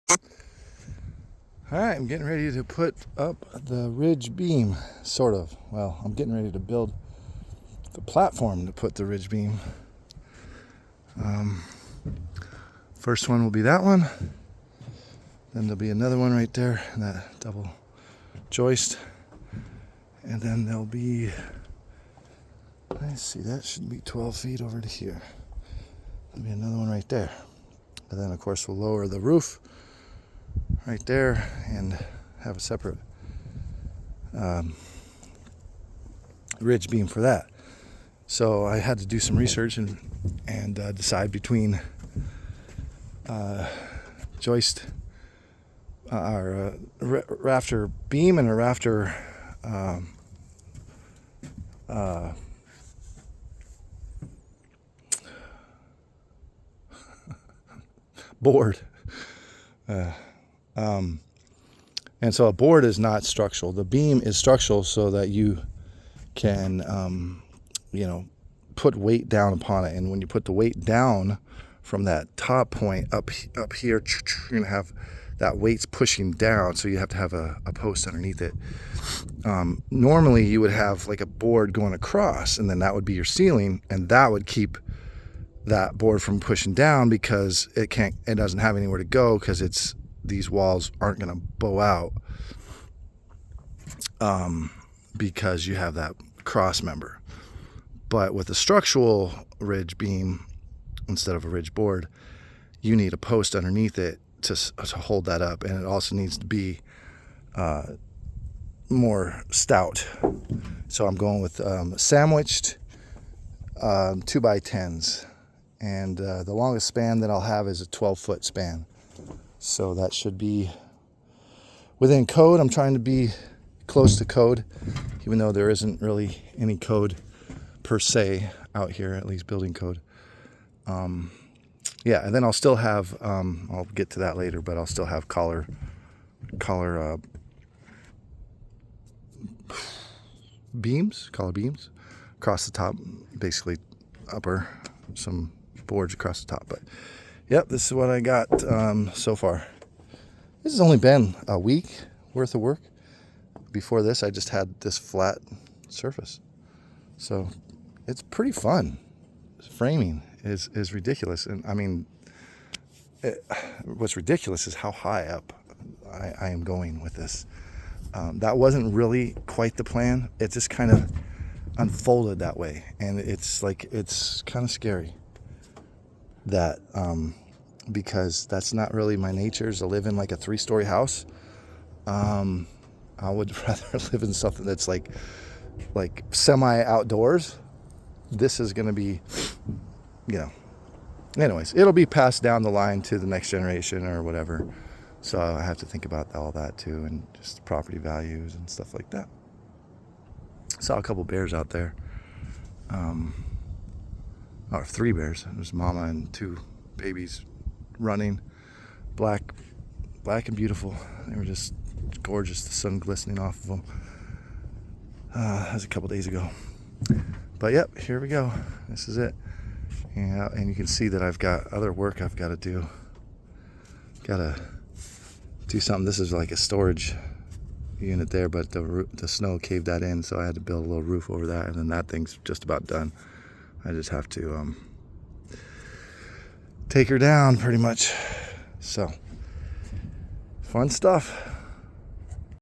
All right, I'm getting ready to put up the ridge beam, sort of. Well, I'm getting ready to build the platform to put the ridge beam. First one will be that one. Then there'll be another one right there, that double joist. And then there'll be, let's see, that should be 12 feet over to here. There'll be another one right there. And then, of course, we'll lower the roof right there and have a separate ridge beam for that. So I had to do some research and decide between joist or rafter beam and a rafter board. And so a board is not structural. The beam is structural so that you can, put weight down upon it. And when you put the weight down from that top point up here, you're going to have that weight's pushing down. So you have to have a post underneath it. Normally you would have like a board going across, and then that would be your ceiling, and that would keep that board from pushing down because it doesn't have anywhere to go because these walls aren't going to bow out because you have that cross member. But with a structural ridge beam, instead of a ridge board, you need a post underneath it to hold that up, and it also needs to be more stout. So I'm going with sandwiched 2x10s, and the longest span that I'll have is a 12-foot span. So that should be within code. I'm trying to be close to code, even though there isn't really any code per se out here, at least building code. And then I'll still have, I'll get to that later, but I'll still have collar beams across the top, basically some boards across the top. But yep, this is what I got so far. This has only been a week worth of work. Before this, I just had this flat surface. So it's pretty fun. Framing is ridiculous. And I mean, what's ridiculous is how high up I am going with this. That wasn't really quite the plan. It just kind of unfolded that way. And it's kind of scary that, because that's not really my nature, is to live in like a 3-story house. I would rather live in something that's like semi outdoors. This is going to be, anyways, it'll be passed down the line to the next generation or whatever. So I have to think about all that too, and just property values and stuff like that. Saw a couple bears out there. Or 3 bears. There's mama and 2 babies running, black and beautiful. They were just gorgeous, the sun glistening off of them. That was a couple days ago. But yep, here we go. This is it. And you can see that I've got other work I've got to do. Got to do something. This is like a storage unit there, but the snow caved that in, so I had to build a little roof over that, and then that thing's just about done. I just have to take her down pretty much. So fun stuff.